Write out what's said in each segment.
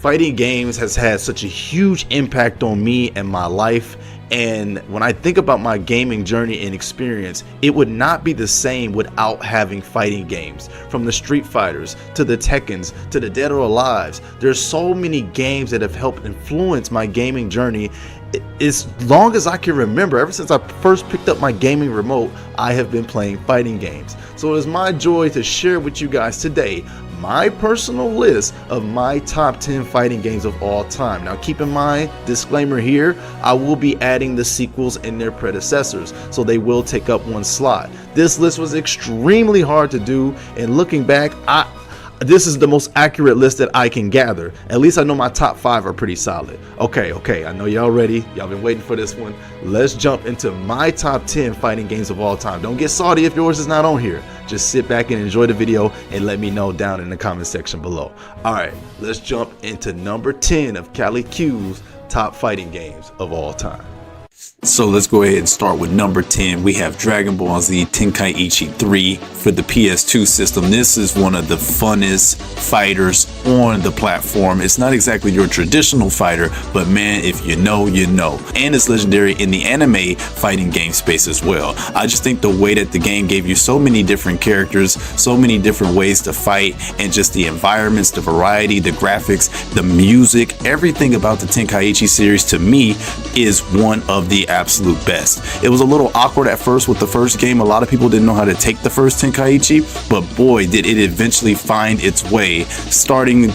fighting games has had such a huge impact on me and my life. And when I think about my gaming journey and experience, it would not be the same without having fighting games. From the Street Fighters to the Tekkens to the Dead or Alives, there's so many games that have helped influence my gaming journey. As long as I can remember, ever since I first picked up my gaming remote, I have been playing fighting games. So it is my joy to share with you guys today my personal list of my top 10 fighting games of all time. Now keep in mind, disclaimer here, I will be adding the sequels and their predecessors, so they will take up one slot. This list was extremely hard to do, and looking back, this is the most accurate list that I can gather. At least I know my top 5 are pretty solid. Okay, I know y'all ready. Y'all been waiting for this one. Let's jump into my top 10 fighting games of all time. Don't get salty if yours is not on here. Just sit back and enjoy the video and let me know down in the comment section below. All right, let's jump into number 10 of Cali Q's top fighting games of all time. So let's go ahead and start with number 10. We have Dragon Ball Z Tenkaichi 3 for the PS2 system. This is one of the funnest fighters on the platform. It's not exactly your traditional fighter, but man, if you know, you know. And it's legendary in the anime fighting game space as well. I just think the way that the game gave you so many different characters, so many different ways to fight, and just the environments, the variety, the graphics, the music, everything about the Tenkaichi series to me is one of the absolute best. It was a little awkward at first with the first game. A lot of people didn't know how to take the first Tenkaichi, but boy, did it eventually find its way,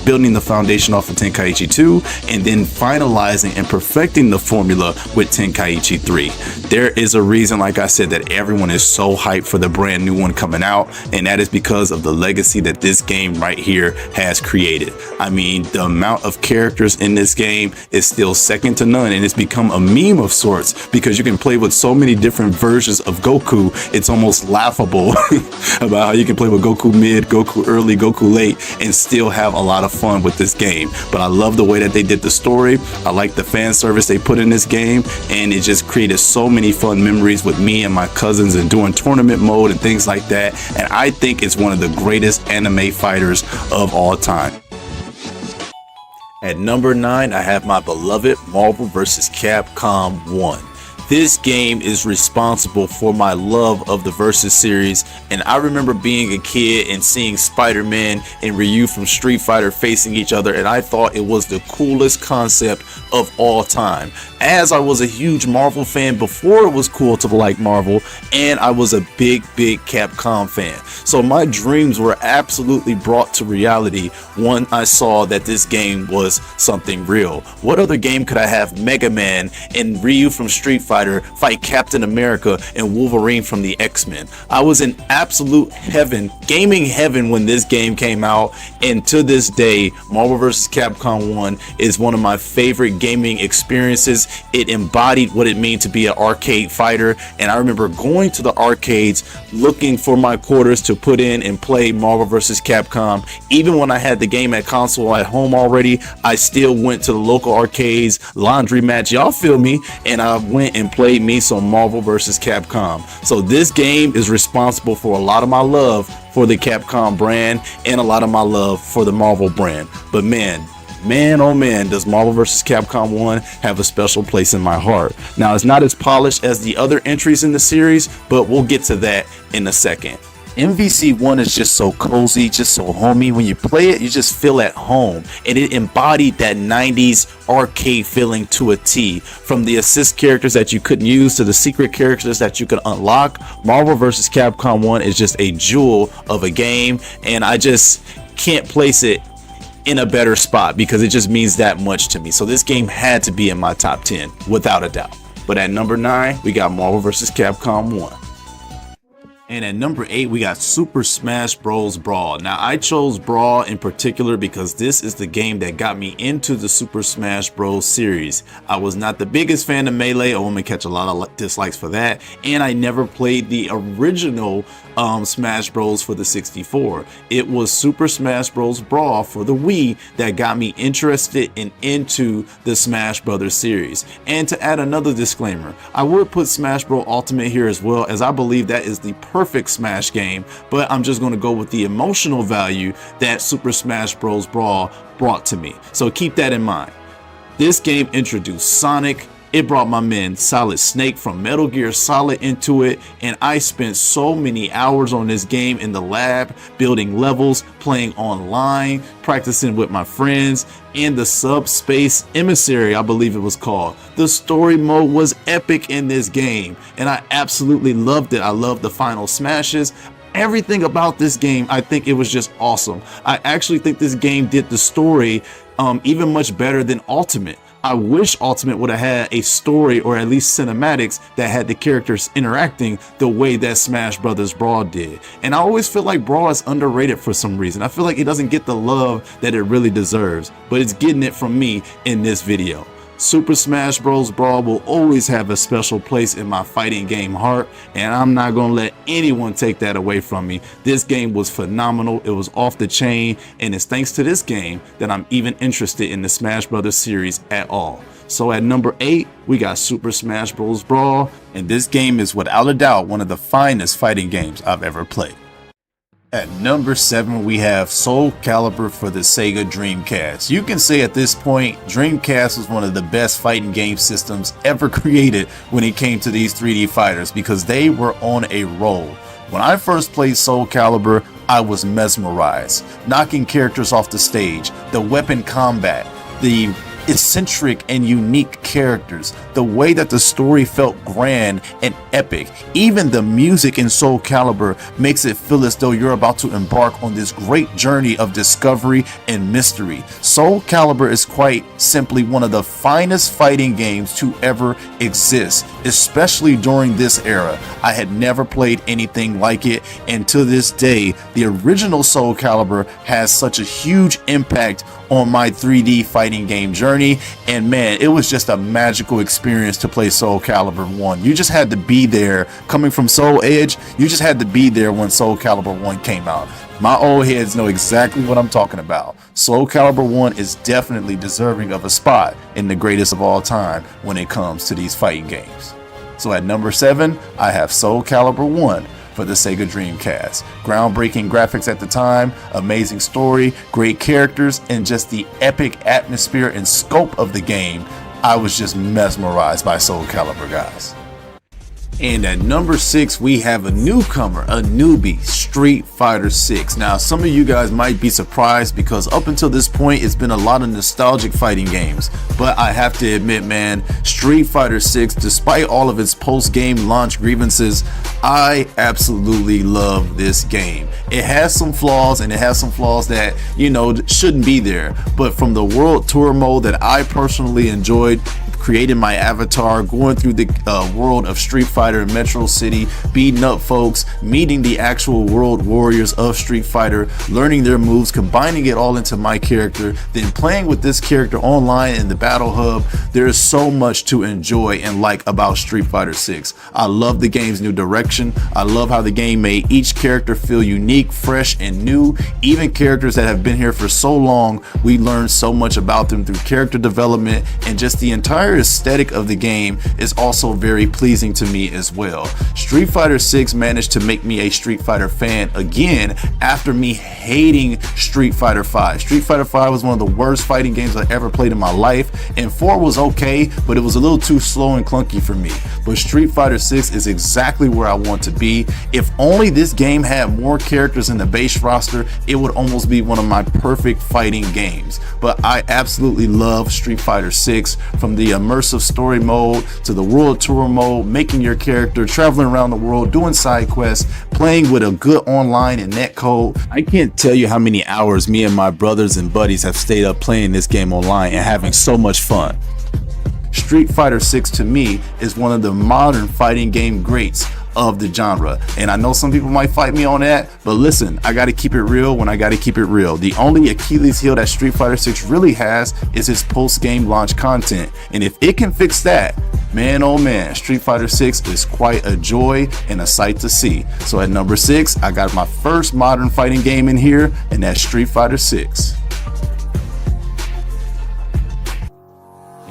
building the foundation off of Tenkaichi 2 and then finalizing and perfecting the formula with Tenkaichi 3. There is a reason, like I said, that everyone is so hyped for the brand new one coming out, and that is because of the legacy that this game right here has created. I mean, the amount of characters in this game is still second to none, and it's become a meme of sorts because you can play with so many different versions of Goku. It's almost laughable about how you can play with Goku mid, Goku early, Goku late, and still have a lot of fun with this game. But I love the way that they did the story. I like the fan service they put in this game, and it just created so many fun memories with me and my cousins and doing tournament mode and things like that. And I think it's one of the greatest anime fighters of all time. At number 9, I have my beloved Marvel vs. Capcom 1. This game is responsible for my love of the Versus series, and I remember being a kid and seeing Spider-Man and Ryu from Street Fighter facing each other, and I thought it was the coolest concept of all time. As I was a huge Marvel fan before it was cool to like Marvel, and I was a big Capcom fan. So my dreams were absolutely brought to reality when I saw that this game was something real. What other game could I have Mega Man and Ryu from Street Fighter fight Captain America and Wolverine from the X-Men? I was in absolute heaven, gaming heaven, when this game came out, and to this day, Marvel vs. Capcom 1 is one of my favorite gaming experiences. It embodied what it means to be an arcade fighter, and I remember going to the arcades looking for my quarters to put in and play Marvel vs. Capcom. Even when I had the game at console at home already, I still went to the local arcades, laundry match, y'all feel me, and I went and played me some Marvel vs. Capcom. So this game is responsible for a lot of my love for the Capcom brand and a lot of my love for the Marvel brand. But man, oh man, does Marvel vs. Capcom 1 have a special place in my heart. Now, it's not as polished as the other entries in the series, but we'll get to that in a second. MVC1 is just so cozy, just so homey. When you play it, you just feel at home, and it embodied that 90s arcade feeling to a T. From the assist characters that you couldn't use to the secret characters that you could unlock, Marvel vs. Capcom 1 is just a jewel of a game, and I just can't place it in a better spot because it just means that much to me. So this game had to be in my top 10 without a doubt. But at number 9, we got Marvel vs. Capcom 1. And at number 8, we got Super Smash Bros. Brawl. Now, I chose Brawl in particular because this is the game that got me into the Super Smash Bros. Series. I was not the biggest fan of Melee. I'm gonna catch a lot of dislikes for that. And I never played the original Smash Bros. For the 64. It was Super Smash Bros. Brawl for the Wii that got me interested and into the Smash Brothers series. And to add another disclaimer, I would put Smash Bros. Ultimate here as well, as I believe that is the perfect perfect Smash game, but I'm just going to go with the emotional value that Super Smash Bros. Brawl brought to me. So keep that in mind. This game introduced Sonic. It brought my man Solid Snake from Metal Gear Solid into it, and I spent so many hours on this game in the lab, building levels, playing online, practicing with my friends, and the Subspace Emissary, I believe it was called. The story mode was epic in this game, and I absolutely loved it. I loved the final smashes. Everything about this game, I think it was just awesome. I actually think this game did the story even much better than Ultimate. I wish Ultimate would have had a story or at least cinematics that had the characters interacting the way that Smash Bros. Brawl did. And I always feel like Brawl is underrated for some reason. I feel like it doesn't get the love that it really deserves, but it's getting it from me in this video. Super Smash Bros. Brawl will always have a special place in my fighting game heart, and I'm not going to let anyone take that away from me. This game was phenomenal. It was off the chain, and it's thanks to this game that I'm even interested in the Smash Bros. Series at all. So at number 8, we got Super Smash Bros. Brawl, and this game is without a doubt one of the finest fighting games I've ever played. At number 7, we have Soulcalibur for the Sega Dreamcast. You can say at this point, Dreamcast was one of the best fighting game systems ever created when it came to these 3D fighters because they were on a roll. When I first played Soulcalibur, I was mesmerized. Knocking characters off the stage, the weapon combat, the eccentric and unique characters, the way that the story felt grand and epic. Even the music in Soulcalibur makes it feel as though you're about to embark on this great journey of discovery and mystery. Soulcalibur is quite simply one of the finest fighting games to ever exist, especially during this era. I had never played anything like it, and to this day, the original Soulcalibur has such a huge impact on my 3D fighting game journey, and man, it was just a magical experience to play Soulcalibur 1. You just had to be there. Coming from Soul Edge, you just had to be there when Soulcalibur 1 came out. My old heads know exactly what I'm talking about. Soulcalibur 1 is definitely deserving of a spot in the greatest of all time when it comes to these fighting games. So at number 7, I have Soulcalibur 1 for the Sega Dreamcast. Groundbreaking graphics at the time, amazing story, great characters, and just the epic atmosphere and scope of the game. I was just mesmerized by Soulcalibur, guys. And at number 6, we have a newcomer, a newbie, Street Fighter 6. Now, some of you guys might be surprised because up until this point, it's been a lot of nostalgic fighting games. But I have to admit, man, Street Fighter 6, despite all of its post-game launch grievances, I absolutely love this game. It has some flaws, and it has some flaws that, you know, shouldn't be there. But from the World Tour mode that I personally enjoyed, creating my avatar, going through the world of Street Fighter in Metro City, beating up folks, meeting the actual world warriors of Street Fighter, learning their moves, combining it all into my character, then playing with this character online in the Battle Hub. There is so much to enjoy and like about Street Fighter 6. I love the game's new direction. I love how the game made each character feel unique, fresh, and new. Even characters that have been here for so long, we learned so much about them through character development, and just the entire aesthetic of the game is also very pleasing to me as well. Street Fighter 6 managed to make me a Street Fighter fan again after me hating Street Fighter 5. Street Fighter 5 was one of the worst fighting games I ever played in my life, and 4 was okay, but it was a little too slow and clunky for me. But Street Fighter 6 is exactly where I want to be. If only this game had more characters in the base roster, it would almost be one of my perfect fighting games. But I absolutely love Street Fighter 6, from the immersive story mode to the World Tour mode, making your character, traveling around the world, doing side quests, playing with a good online and net code. I can't tell you how many hours me and my brothers and buddies have stayed up playing this game online and having so much fun. Street Fighter 6 to me is one of the modern fighting game greats of the genre, and I know some people might fight me on that, but listen, I gotta keep it real when I gotta keep it real. The only Achilles heel that Street Fighter 6 really has is its post-game launch content, and if it can fix that, man oh man, Street Fighter 6 is quite a joy and a sight to see. So at number 6, I got my first modern fighting game in here, and that's Street Fighter 6.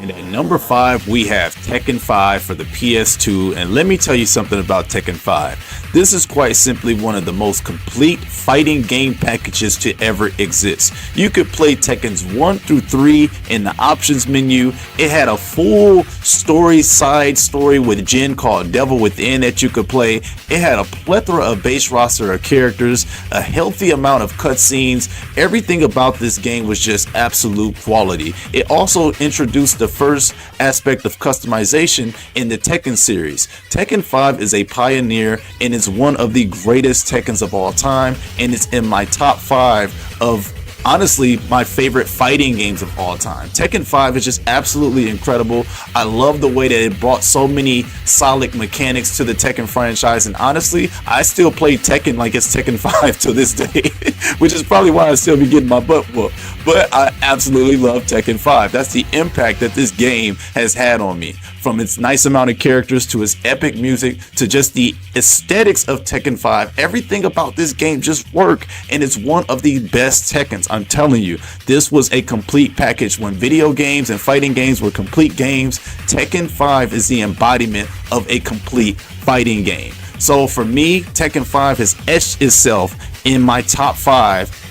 And at number 5, we have Tekken 5 for the PS2. And let me tell you something about Tekken 5. This is quite simply one of the most complete fighting game packages to ever exist. You could play Tekkens 1 through 3 in the options menu. It had a full side story with Jin called Devil Within that you could play. It had a plethora of base roster of characters, a healthy amount of cutscenes. Everything about this game was just absolute quality. It also introduced the first aspect of customization in the Tekken series. Tekken 5 is a pioneer and is one of the greatest Tekkens of all time, and it's in my top 5 of honestly my favorite fighting games of all time. Tekken 5 is just absolutely incredible. I love the way that it brought so many solid mechanics to the Tekken franchise, and honestly I still play Tekken like it's Tekken 5 to this day, which is probably why I still be getting my butt whooped. But I absolutely love Tekken 5. That's the impact that this game has had on me, from its nice amount of characters to its epic music to just the aesthetics of Tekken 5. Everything about this game just worked, and it's one of the best Tekkens. I'm telling you, this was a complete package. When video games and fighting games were complete games, Tekken 5 is the embodiment of a complete fighting game. So for me, Tekken 5 has etched itself in my top 5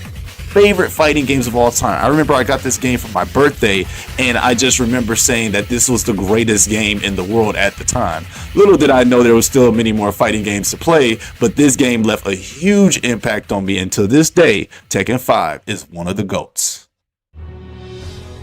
favorite fighting games of all time. I remember I got this game for my birthday, and I just remember saying that this was the greatest game in the world at the time. Little did I know there was still many more fighting games to play, but this game left a huge impact on me, and to this day, Tekken 5 is one of the GOATs.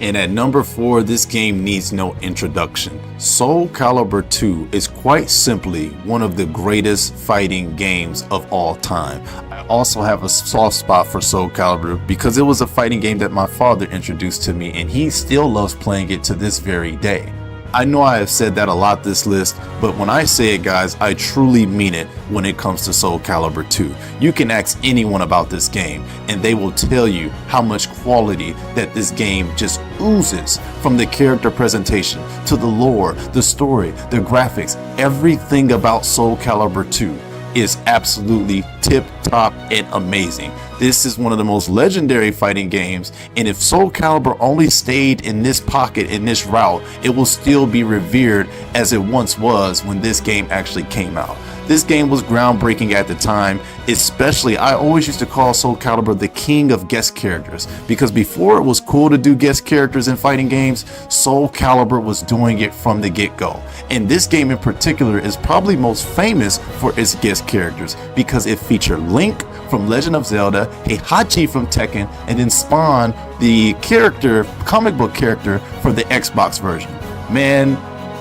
And at number 4, this game needs no introduction. Soulcalibur 2 is quite simply one of the greatest fighting games of all time. I also have a soft spot for Soulcalibur because it was a fighting game that my father introduced to me, and he still loves playing it to this very day. I know I have said that a lot this list, but when I say it, guys, I truly mean it when it comes to Soulcalibur 2. You can ask anyone about this game and they will tell you how much quality that this game just oozes, from the character presentation to the lore, the story, the graphics. Everything about Soulcalibur 2 is absolutely tip top and amazing. This is one of the most legendary fighting games, and if Soulcalibur only stayed in this pocket, in this route, it will still be revered as it once was when this game actually came out. This game was groundbreaking at the time, especially I always used to call Soulcalibur the king of guest characters, because before it was cool to do guest characters in fighting games, Soulcalibur was doing it from the get-go. And this game in particular is probably most famous for its guest characters because it featured Link from Legend of Zelda, Heihachi from Tekken, and then Spawn, the comic book character for the Xbox version. Man,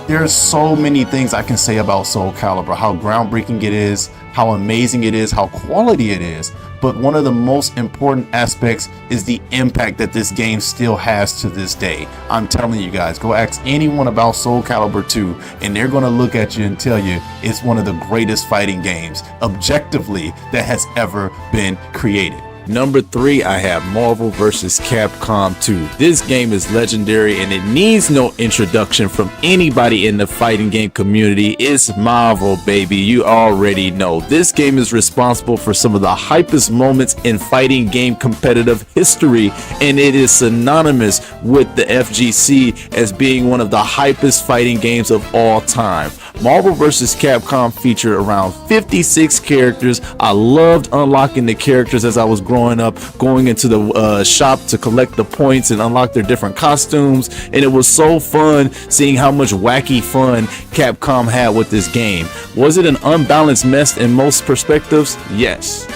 there's so many things I can say about Soulcalibur, how groundbreaking it is, how amazing it is, how quality it is. But one of the most important aspects is the impact that this game still has to this day. I'm telling you guys, go ask anyone about Soulcalibur 2 and they're going to look at you and tell you it's one of the greatest fighting games objectively that has ever been created. Number 3, I have Marvel vs. Capcom 2. This game is legendary and it needs no introduction from anybody in the fighting game community. It's Marvel, baby. You already know. This game is responsible for some of the hypest moments in fighting game competitive history, and it is synonymous with the FGC as being one of the hypest fighting games of all time. Marvel vs. Capcom featured around 56 characters. I loved unlocking the characters as I was growing up, going into the shop to collect the points and unlock their different costumes, and it was so fun seeing how much wacky fun Capcom had with this game. Was it an unbalanced mess in most perspectives? Yes.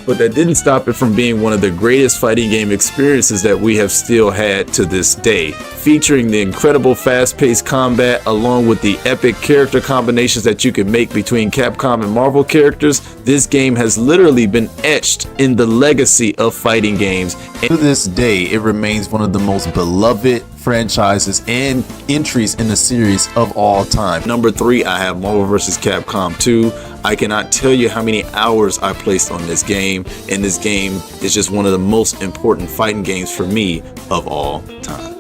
But that didn't stop it from being one of the greatest fighting game experiences that we have still had to this day. Featuring the incredible fast-paced combat along with the epic character combinations that you can make between Capcom and Marvel characters, this game has literally been etched in the legacy of fighting games. And to this day, it remains one of the most beloved franchises and entries in the series of all time. Number 3, I have Marvel vs. Capcom 2. I cannot tell you how many hours I placed on this game, and this game is just one of the most important fighting games for me of all time.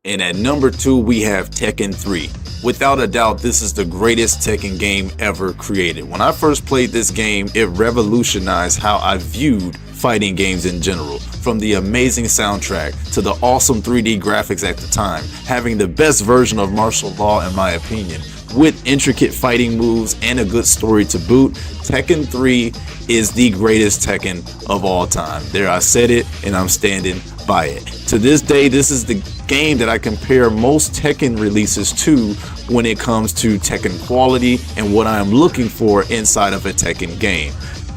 And at number 2, we have Tekken 3. Without a doubt, this is the greatest Tekken game ever created. When I first played this game, it revolutionized how I viewed fighting games in general. From the amazing soundtrack to the awesome 3D graphics at the time, having the best version of martial law in my opinion, with intricate fighting moves and a good story to boot, Tekken 3 is the greatest Tekken of all time. There, I said it, and I'm standing by it. To this day, this is the game that I compare most Tekken releases to when it comes to Tekken quality and what I am looking for inside of a Tekken game.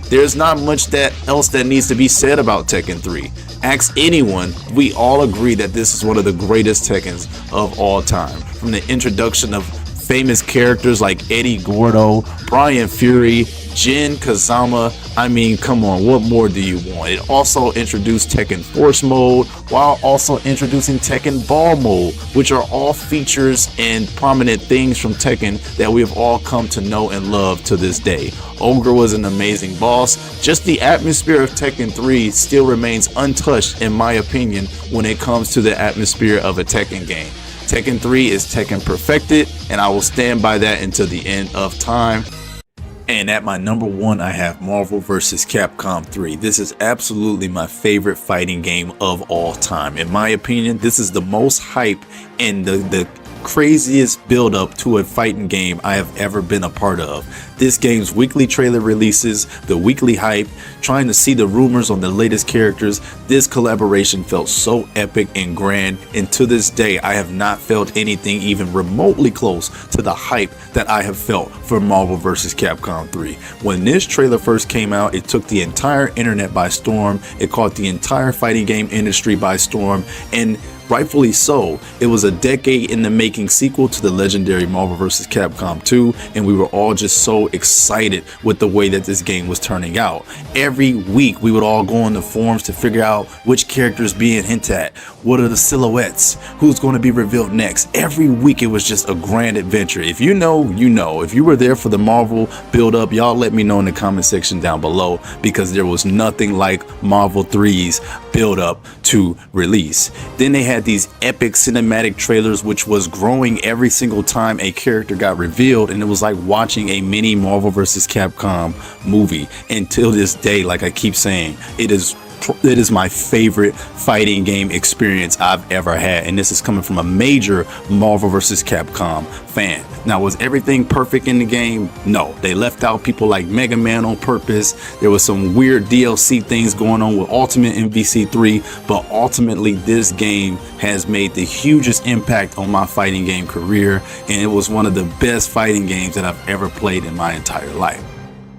There's not much else that needs to be said about Tekken 3. Ask anyone, we all agree that this is one of the greatest Tekkens of all time. From the introduction of famous characters like Eddie Gordo, Brian Fury, Jin Kazama, I mean, come on, what more do you want? It also introduced Tekken Force Mode, while also introducing Tekken Ball Mode, which are all features and prominent things from Tekken that we have all come to know and love to this day. Ogre was an amazing boss. Just the atmosphere of Tekken 3 still remains untouched in my opinion when it comes to the atmosphere of a Tekken game. Tekken 3 is Tekken perfected, and I will stand by that until the end of time. And at my number 1, I have Marvel vs. Capcom 3. This is absolutely my favorite fighting game of all time. In my opinion, this is the most hype and the craziest build up to a fighting game I have ever been a part of. This game's weekly trailer releases, the weekly hype, trying to see the rumors on the latest characters, this collaboration felt so epic and grand, and to this day I have not felt anything even remotely close to the hype that I have felt for Marvel vs. Capcom 3. When this trailer first came out, it took the entire internet by storm, it caught the entire fighting game industry by storm, and rightfully so. It was a decade in the making sequel to the legendary Marvel vs. Capcom 2, and we were all just so excited with the way that this game was turning out. Every week we would all go on the forums to figure out which characters being hinted at, what are the silhouettes, who's going to be revealed next. Every week it was just a grand adventure. If you know, you know. If you were there for the Marvel build up, y'all let me know in the comment section down below, because there was nothing like Marvel 3's build up to release. Then they had these epic cinematic trailers, which was growing every single time a character got revealed, and it was like watching a mini Marvel vs. Capcom movie. Until this day, like I keep saying, it is my favorite fighting game experience I've ever had, and this is coming from a major Marvel vs. Capcom fan. Now, was everything perfect in the game? No, they left out people like Mega Man on purpose. There was some weird DLC things going on with Ultimate MVC3, but ultimately this game has made the hugest impact on my fighting game career, and it was one of the best fighting games that I've ever played in my entire life.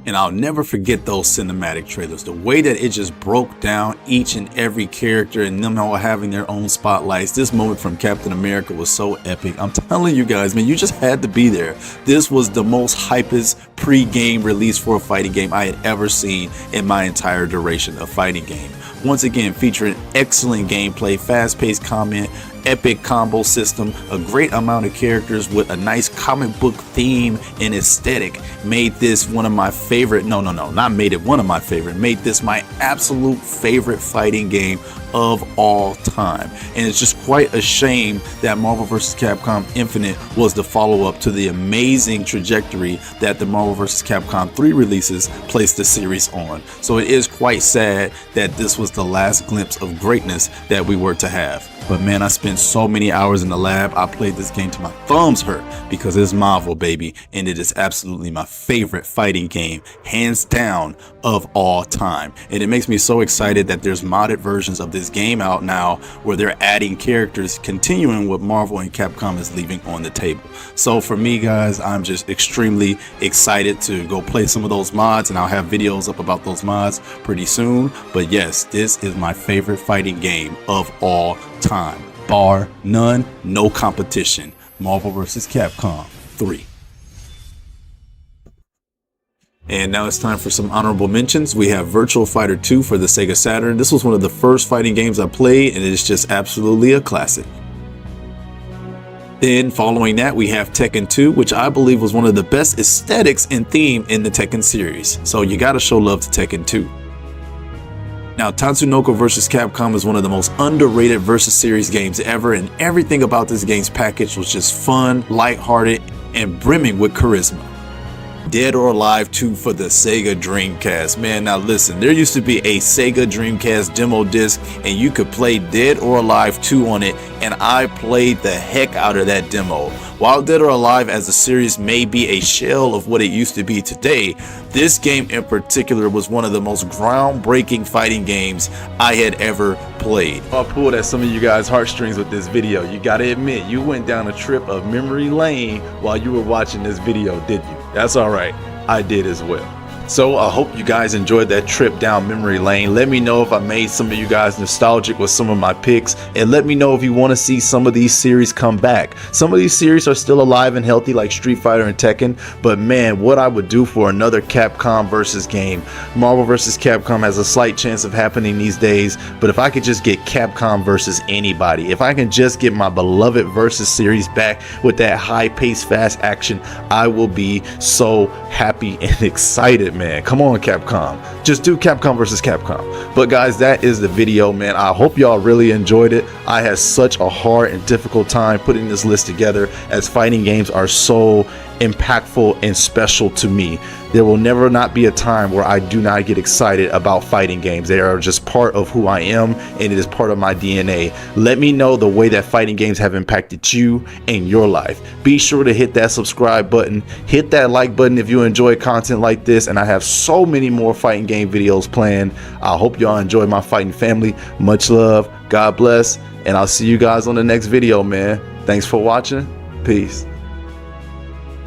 And I'll never forget those cinematic trailers. The way that it just broke down each and every character and them all having their own spotlights. This moment from Captain America was so epic. I'm telling you guys, man, you just had to be there. This was the most hypest pre-game release for a fighting game I had ever seen in my entire duration of fighting game. Once again, featuring excellent gameplay, fast-paced combat, epic combo system, a great amount of characters with a nice comic book theme and aesthetic made this one of my favorite, made this my absolute favorite fighting game of all time. And it's just quite a shame that Marvel vs. Capcom Infinite was the follow-up to the amazing trajectory that the Marvel vs. Capcom 3 releases placed the series on. So it is quite sad that this was the last glimpse of greatness that we were to have. But man, I spent so many hours in the lab. I played this game till my thumbs hurt, because it's Marvel, baby, and it is absolutely my favorite fighting game, hands down, of all time. And it makes me so excited that there's modded versions of this game out now where they're adding characters, continuing what Marvel and Capcom is leaving on the table. So for me, guys, I'm just extremely excited to go play some of those mods, and I'll have videos up about those mods pretty soon. But yes, this is my favorite fighting game of all time, bar none, no competition. Marvel vs. Capcom 3. And now it's time for some honorable mentions. We have Virtual Fighter 2 for the Sega Saturn. This was one of the first fighting games I played, and it's just absolutely a classic. Then following that, we have Tekken 2, which I believe was one of the best aesthetics and theme in the Tekken series. So you gotta show love to Tekken 2. Now, Tatsunoko vs. Capcom is one of the most underrated Versus series games ever, and everything about this game's package was just fun, lighthearted, and brimming with charisma. Dead or Alive 2 for the Sega Dreamcast. Man, now listen, there used to be a Sega Dreamcast demo disc and you could play Dead or Alive 2 on it, and I played the heck out of that demo. While Dead or Alive as a series may be a shell of what it used to be today, this game in particular was one of the most groundbreaking fighting games I had ever played. I pulled at some of you guys' heartstrings with this video. You gotta admit, you went down a trip of memory lane while you were watching this video, didn't you? That's alright, I did as well. So I hope you guys enjoyed that trip down memory lane. Let me know if I made some of you guys nostalgic with some of my picks, and let me know if you want to see some of these series come back. Some of these series are still alive and healthy, like Street Fighter and Tekken, but man, what I would do for another Capcom versus game. Marvel versus Capcom has a slight chance of happening these days, but if I could just get Capcom versus anybody, if I can just get my beloved versus series back with that high-paced, fast action, I will be so happy and excited, man. Come on, Capcom. Just do Capcom versus Capcom. But guys, that is the video, man. I hope y'all really enjoyed it. I had such a hard and difficult time putting this list together, as fighting games are so impactful and special to me. There will never not be a time where I do not get excited about fighting games. They are just part of who I am, and it is part of my DNA. Let me know the way that fighting games have impacted you and your life. Be sure to hit that subscribe button, hit that like button if you enjoy content like this, and I have so many more fighting game videos planned. I hope y'all enjoy my fighting family. Much love, God bless, and I'll see you guys on the next video, man. Thanks for watching. Peace.